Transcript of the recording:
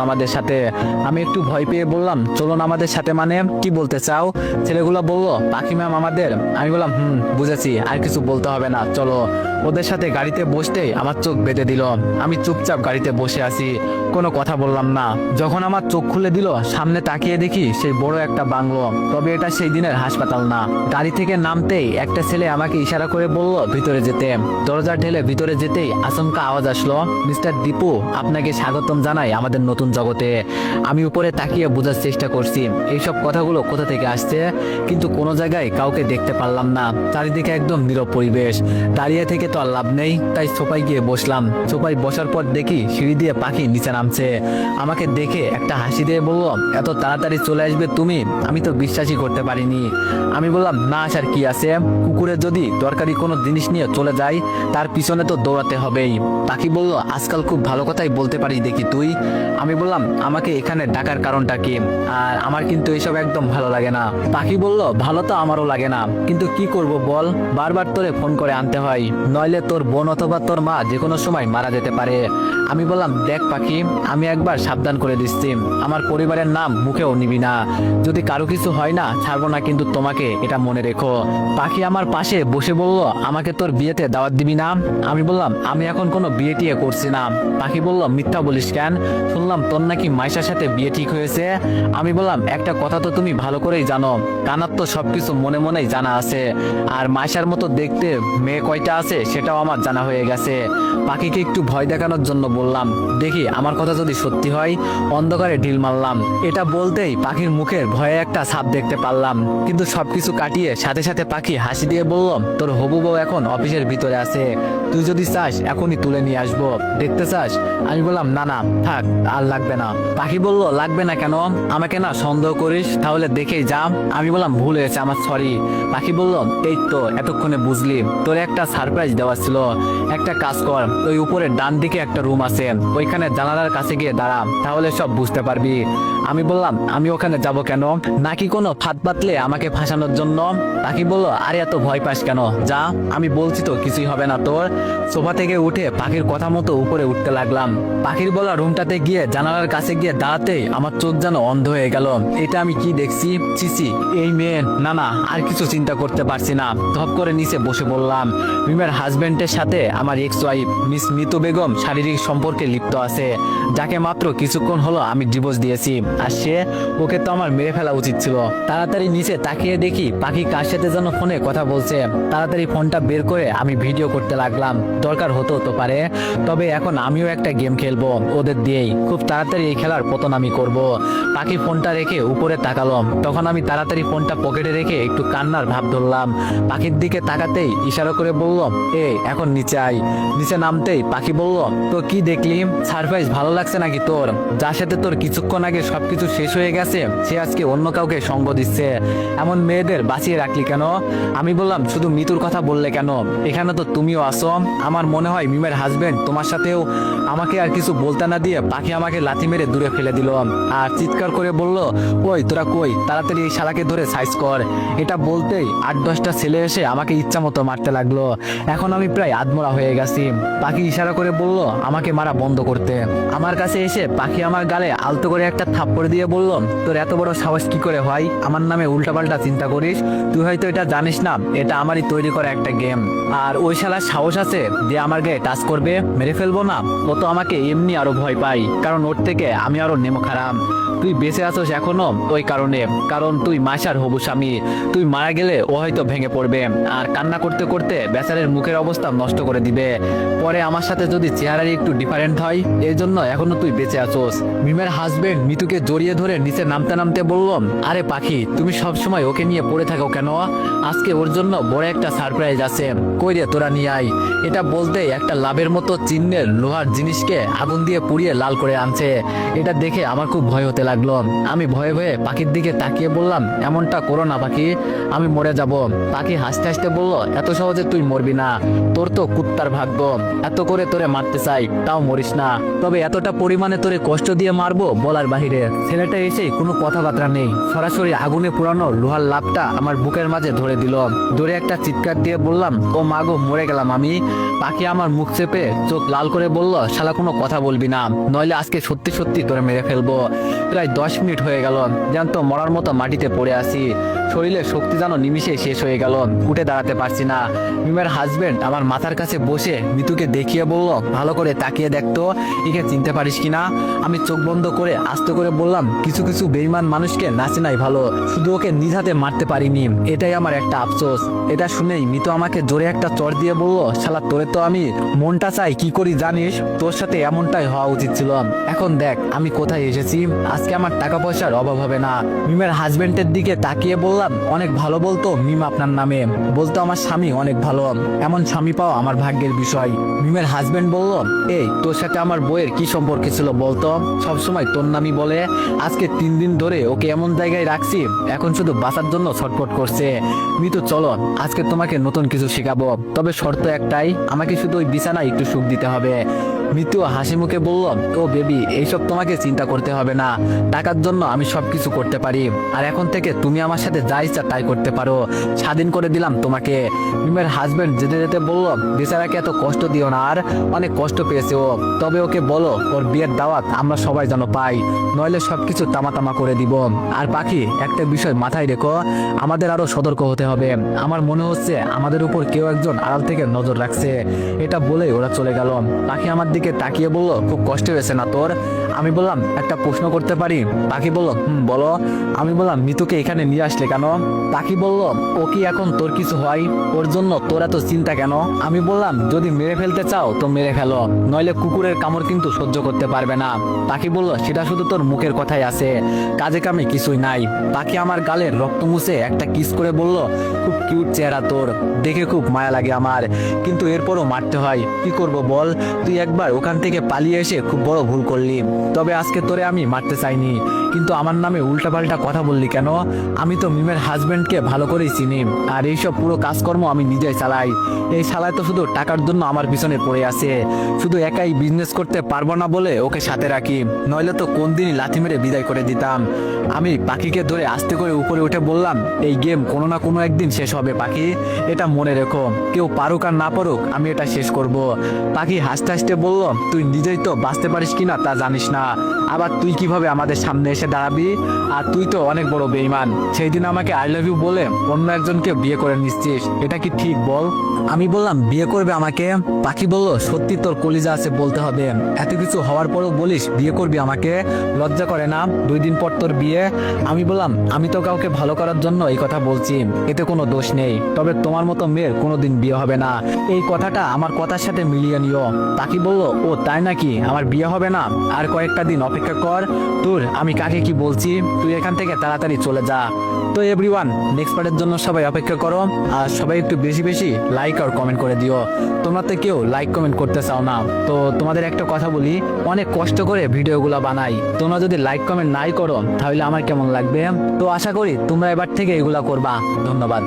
আমাদের সাথে। আমি একটু ভয় পেয়ে বললাম চলুন আমাদের সাথে, মানে কি বলতে চাও? ছেলেগুলো বলল পাখি ম্যাম আমাদের। আমি বললাম বুঝেছি, আর কিছু বলতে হবে না, চলো। ওদের সাথে গাড়িতে বসতেই আমার চোখ বেঁধে দিল। আমি চুপচাপ গাড়িতে বসে আছি, কোনো কথা বললাম না। যখন আমার চোখ খুলে দিল, সামনে তাকিয়ে দেখি সেই বড় একটা বাংলো। তবে এটা সেই দিনের হাসপাতাল না। গাড়ি থেকে নামতেই একটা ছেলে আমাকে ইশারা করে বলল ভিতরে যেতে। দরজা ঠেলে ভিতরে যেতেই আচমকা আওয়াজ আসলো, মিস্টার দীপু, আপনাকে স্বাগতম জানাই আমাদের নতুন জগতে। আমি উপরে তাকিয়ে বোঝার চেষ্টা করছি এইসব কথাগুলো কোথা থেকে আসছে, কিন্তু কোনো জায়গায় কাউকে দেখতে পারলাম না। চারিদিকে একদম নীরব পরিবেশ। দাঁড়িয়ে থেকে তো আর লাভ নেই, তাই সোফায় গিয়ে বসলাম। সোফায় বসার পর দেখি সিঁড়ি দিয়ে পাখি নিচে নামছে। আমাকে দেখে একটা হাসি দিয়ে বলল, এত তাড়াতাড়ি চলে আসবে তুমি? আমি তো বিশ্বাসই করতে পারিনি। আমি বললাম না, আসার কি আছে? কুকুরের যদি দরকারি কোনো জিনিস নিয়ে চলে যায়, তার পিছনে তো দৌড়াতে হবেই। পাখি বলল, আজকাল খুব ভালো কথাই বলতে পারি দেখি তুই। আমি বললাম আমাকে এখানে ডাকার কারণটা কি? আর আমার কিন্তু এসব একদম ভালো লাগে না। পাখি বলল, ভালো তো আমারও লাগে না, কিন্তু কি করব বল, বারবার তোরে ফোন করে আনতে হয়, নইলে তোর বোন অথবা তোর মা যে কোনো সময় মারা যেতে পারে। আমি বললাম দেখ পাখি, আমি একবার সাবধান করে দিচ্ছি, আমার পরিবারের নাম মুখেও নিবি না। যদি কারো কিছু হয় না, ছাড়বো না কিন্তু তোমাকে, এটা মনে রেখো। পাখি আমার পাশে বসে বলল, আমাকে তোর বিয়েতে দাওয়াত দিবি না? আমি বললাম আমি এখন কোনো বিয়ে টিয়ে করছি না। পাখি বলল, মিথ্যা বলিস কেন? শুনলাম তোর নাকি মাইশার সাথে বিয়ে ঠিক হয়েছে। আমি বললাম একটা কথা তো তুমি ভালো করেই জানো, কানার তো সবকিছু মনে মনেই জানা আছে, আর মাইশার মতো দেখতে মেয়ে কয়টা আছে সেটাও আমার জানা হয়ে গেছে। পাখিকে একটু ভয় দেখানোর জন্য বললাম, দেখি আমার কথা যদি সত্যি হয়। অন্ধকারে ঢিল মারলাম। এটা বলতেই পাখির মুখের ভয়ে একটা ছাপ দেখতে পারলাম, কিন্তু সবকিছু কাটিয়ে সাথে সাথে পাখি হাসি দিয়ে বলল, তোর হবু বউ এখন অফিসের ভিতরে আছে, তুই যদি চাস এখনই তুলে নিয়ে আসবো, দেখতে চাস? আমি বললাম না না থাক, আর লাগবে না। পাখি বলল, লাগবে না কেন? আমাকে না সন্দেহ করিস? তাহলে দেখেই যা। আমি বললাম ভুল হয়েছে আমার, সরি। পাখি বলল, এই তো এতক্ষণে বুঝলি, তোর একটা সারপ্রাইজ দেওয়া ছিল। একটা কাজ কর, ওই উপরে ডান দিকে একটা রুম আছে, ওইখানে জানালার কাছে গিয়ে দাঁড়া, তাহলে সব বুঝতে পারবি। আমি বললাম আমি ওখানে যাব কেন? নাকি কোনো ফাঁদ পাতলে আমাকে ফাঁসানোর জন্য? পাখি বলল, আরে এত ভয় পাস কেন, যা। আমি বলছি তো কিছুই হবে না তোর। সোফা থেকে উঠে পাখির কথা মতো উপরে উঠতে লাগলাম। পাখির বলা রুমটাতে গিয়ে জানালার কাছে গিয়ে দাঁড়াতেই আমার চোখ যেন অন্ধ হয়ে গেল। এটা আমি কি দেখছি? চিচি, এই মেয়ে, না না, আর কিছু চিন্তা করতে পারছি না। ধপ করে নিচে বসে বললাম, মিমের হাজবেন্ডের সাথে আমার ex wife miss Mitu Begum শারীরিক সম্পর্কে লিপ্ত আছে, যাকে মাত্র কিছুক্ষণ হলো আমি ডিভোর্স দিয়েছি। আর সে, ওকে তো আমার মেরে ফেলা উচিত ছিল। তাড়াতাড়ি নিচে তাকিয়ে দেখি পাখি কার সাথে যেন ফোনে কথা বলছে। তাড়াতাড়ি ফোনটা বের করে আমি ভিডিও করতে লাগলাম, দরকার হতো তো পারে। তবে এখন আমিও একটা গেম খেলবো ওদের দিয়েই, খুব তাড়াতাড়ি এই খেলার পতন আমি করব। পাখি ফোনটা রেখে উপরে তাকালো, তখন আমি তাড়াতাড়ি ফোনটা পকেটে রেখে একটু কান্নার ভাব ধরলাম। পাখির দিকে তাকাতেই ইশারা করে বলল, এখন নিচে আয়। নিচে নামতেই পাখি বলল, তো কি দেখলি? সারপ্রাইজ ভালো লাগছে নাকি তোর? যার সাথে তোর কিছুক্ষণ আগে সবকিছু শেষ হয়ে গেছে, সে আজকে অন্য কাউকে সঙ্গ দিচ্ছে, এমন মেয়েদের বাঁচিয়ে রাখলি কেন? আমি বললাম, শুধু মিতুর কথা বললে কেন? এখানে তো তুমিও আসো। আমার মনে হয় মিমের হাজবেন্ড তোমার সাথেও। আমাকে আর কিছু বলতে না দিয়ে পাখি আমাকে লাথি মেরে দূরে ফেলে দিল, আর চিৎকার করে বলল, ওই তোরা কই, তাড়াতাড়ি এই শালাকে ধরে সাইজ কর। এটা বলতেই 8-10টা ছেলে এসে আমাকে ইচ্ছা মতো মারতে লাগলো। এখন আমি প্রায় আধমরা হয়ে গেছি। পাখি ইশারা করে বলল আমাকে মারা বন্ধ করতে। আমার কাছে এসে পাখি আমার গালে আলতো করে একটা থাপ্পড় দিয়ে বলল, তোর এত বড় সাহস কি করে হয় আমার নামে উল্টাপাল্টা চিন্তা করিস? তুই হয়তো এটা জানিস না, এটা আমারই তৈরি করা একটা গেম। আর ওই শালার সাহস আছে যে আমার গায়ে টাচ করবে, মেরে ফেলবো না? ও তো আমাকে এমনি আরো ভয় পাই, কারণ ওর থেকে আমি আরো নেমো খারাপ। তুই বেঁচে আছোস এখনো ওই কারণে, কারণ তুই মাসার হবু স্বামী। তুই মারা গেলে ও হয়তো ভেঙে পড়বে, আর কান্না করতে করতে বেচারের মুখের অবস্থা নষ্ট করে দিবে। পরে আমার সাথে যদি চেহারারই একটু ডিফারেন্ট হয়, এই জন্য এখনো তুই বেঁচে আছোস। মিমের হাজবেন্ড মিতুকে জড়িয়ে ধরে নিচে নামতে নামতে বললাম, আরে পাখি, তুমি সব সময় ওকে নিয়ে পড়ে থাকো কেন? আজকে ওর জন্য বড় একটা সারপ্রাইজ আছে, কই রে তোরা নিয়ে আয়। এটা বলতেই একটা লাভের মতো চিহ্নের লোহার জিনিসকে আগুন দিয়ে পুড়িয়ে লাল করে আনছে। এটা দেখে আমার খুব ভয় হতে লাগলো। আমি ভয়ে ভয়ে পাখির দিকে তাকিয়ে বললাম, এমনটা করো না পাখি, আমি মরে যাব। পাখি হাসতে হাসতে বলল, এত সহজে তুই মরবি না, তোর তো কুত্তার ভাগ্য, এত করে তোরে মারতে চাই তাও মরিস না, তবে এতটা পরিমাণে তোরে কষ্ট দিয়ে মারবো বলার বাহিরে। ছেলেটা এসে কোনো কথাবার্তা নেই, সরাসরি আগুনে পোড়ানো লোহার লাপটা আমার বুকের মাঝে ধরে দিল। ধরে একটা চিৎকার দিয়ে বললাম, ও মাগো মরে গেলাম আমি। পাখি আমার মুখ চেপে চোখ লাল করে বলল, শালা কোনো কথা বলবি না, নইলে আজকে সত্যি সত্যি তোরে মেরে ফেলবো। প্রায় 10 মিনিট হয়ে গেল, জ্যান্ত মরার মতো মাটিতে পড়ে আছি। শরীরের শক্তি যেন নিমিষে শেষ হয়ে গেল, উঠে দাঁড়াতে পারছি না। মিমের হাজবেন্ড আমার মাথার কাছে বসে মিতুকে দেখিয়ে বলল, ভালো করে তাকিয়ে দেখতো, একে চিনতে পারিস কিনা। আমি চোখ বন্ধ করে আস্তে করে বললাম, কিছু কিছু বেঈমান মানুষকে নাচে নাই ভালো, শুধু ওকে নিজ হাতে মারতে পারিনি, এটাই আমার একটা আফসোস। এটা শুনেই মিতু আমাকে জোরে একটা চড় দিয়ে বলল, শালা তোরে তো আমি মনটা চাই কি করি জানিস, তোর সাথে এমনটাই হওয়া উচিত ছিল। এখন দেখ আমি কোথায় এসেছি, আজকে আমার টাকা পয়সার অভাব হবে না। মিমের হাজবেন্ডের দিকে তাকিয়ে বললাম, অনেক ভালো বলতো মিম আপনার নামে, বলতো আমার স্বামী অনেক ভালো, এমন স্বামী পাওয়া আমার ভাগ্যের বিষয়। মিমের হাজবেন্ড বলল, এই তোর সাথে আমার বইয়ের কি সম্পর্ক ছিল বলতো, সবসময় তোর নামই বলে, আজকে 3 দিন ধরে ওকে এমন জায়গায় রাখছি, এখন শুধু বাঁচার জন্য ছটফট করছে। মিতু চলো আজকে তোমাকে নতুন কিছু শেখাবো, তবে শর্ত একটাই, আমাকে শুধু ওই বিছানায় একটু সুখ দিতে হবে। মিতু হাসি মুখে বলল, ও বেবি এইসব তোমাকে চিন্তা করতে হবে না, টাকার জন্য আমি সবকিছু করতে পারি, আর এখন থেকে তুমি আমার সাথে যা ইচ্ছা তাই করতে পারো, স্বাধীন করে দিলাম তোমাকে। মিমের হাজবেন্ড যেতে যেতে বলল, বেচারাকে এত কষ্ট দিও না, আর অনেক কষ্ট পেয়েছে ও, তবে ওকে বলো ওর বিয়ের দাওয়াত আমরা সবাই যেন পাই, নইলে সবকিছু তামা তামা করে দিব। আর পাখি একটা বিষয় মাথায় রেখো, আমাদের আরো সতর্ক হতে হবে, আমার মনে হচ্ছে আমাদের উপর কেউ একজন আড়াল থেকে নজর রাখছে। এটা বলেই ওরা চলে গেল। পাখি আমার দিকে তাকিয়ে বলল, খুব কষ্ট হয়েছে না তোর? আমি বললাম, একটা প্রশ্ন করতে পারি? পাখি বলল, বলো। আমি বললাম, মিতুকে এখানে নিয়ে আসলে কেন? পাখি বলল, ও কি এখন তোর কিছু হয়, ওর জন্য তোর এত চিন্তা কেন? আমি বললাম, যদি মেরে ফেলতে চাও তো মেরে ফেলো, নইলে কুকুরের কামড় কিন্তু সহ্য করতে পারবে না। পাখি বলল, সেটা শুধু তোর মুখের কথাই আছে, কাজে কামে কিছুই নাই। পাখি আমার গালের রক্ত মুছে একটা কিস করে বলল, খুব কিউট চেহারা তোর, দেখে খুব মায়া লাগে আমার, কিন্তু এরপরও মারতে হয়, কি করব বল, তুই একবার ওখান থেকে পালিয়ে এসে খুব বড় ভুল করলি, তবে আজকে তোরে আমি মারতে চাইনি, কিন্তু আমার নামে উল্টাপাল্টা কথা বললি কেন? আমি তো মিমের হাজবেন্ডকে ভালো করেই চিনি, আর এইসব পুরো কাজকর্ম আমি নিজেই চালাই, এই শালায় তো শুধু টাকার জন্য আমার পিছনে পড়ে আছে, শুধু একাই বিজনেস করতে পারবো না বলে ওকে সাথে রাখি, নইলে তো কোন দিনই লাথি মেরে বিদায় করে দিতাম। আমি পাখিকে ধরে আস্তে করে উপরে উঠে বললাম, এই গেম কোনো না কোনো একদিন শেষ হবে পাখি, এটা মনে রেখো, কেউ পারুক আর না পারুক আমি এটা শেষ করব। পাখি হাসতে হাসতে বলল, তুই নিজেই তো বাঁচতে পারিস কিনা তা জানিস না, আবার তুই কিভাবে আমাদের সামনে এসে দাঁড়াবি, আর তুই তো অনেক বড় বেঈমান, সেই দিন আমাকে আই লাভ ইউ বলে অন্য একজনকে বিয়ে করে নিচ্ছিস, এটা কি ঠিক বল? আমি বললাম, বিয়ে করবে আমাকে? পাখি বলল, সত্যি তোর কলিজা আছে বলতে হবে, এত কিছু হওয়ার পরেও বলিস বিয়ে করবি আমাকে, লজ্জা করে না? 2 দিন পর তোর বিয়ে। আমি বললাম, আমি তো কাউকে ভালো করার জন্য এই কথা বলছি, এতে কোনো দোষ নেই, তবে তোমার মতো মেয়ের কোনোদিন বিয়ে হবে না, এই কথাটা আমার কথার সাথে মিলিয়ে নিও। পাখি বলল, ও তাই নাকি, আমার বিয়ে হবে না? আর কয়েকটা দিন অপেক্ষা কর, তোর আমি কাকে কি বলছি, তুই এখান থেকে তাড়াতাড়ি চলে যা। তো এভরিওয়ান, নেক্সট পার্টের জন্য সবাই অপেক্ষা করো, আর সবাই একটু বেশি বেশি লাইক আর কমেন্ট করে দিও, তোমরা তো কেউ লাইক কমেন্ট করতে চাও না, তো তোমাদের একটা কথা বলি, অনেক কষ্ট করে ভিডিওগুলো বানাই, তোমরা যদি লাইক কমেন্ট নাই করো তাহলে আমার কেমন লাগবে? তো আশা করি তোমরা এবার থেকে এগুলা করবা। ধন্যবাদ।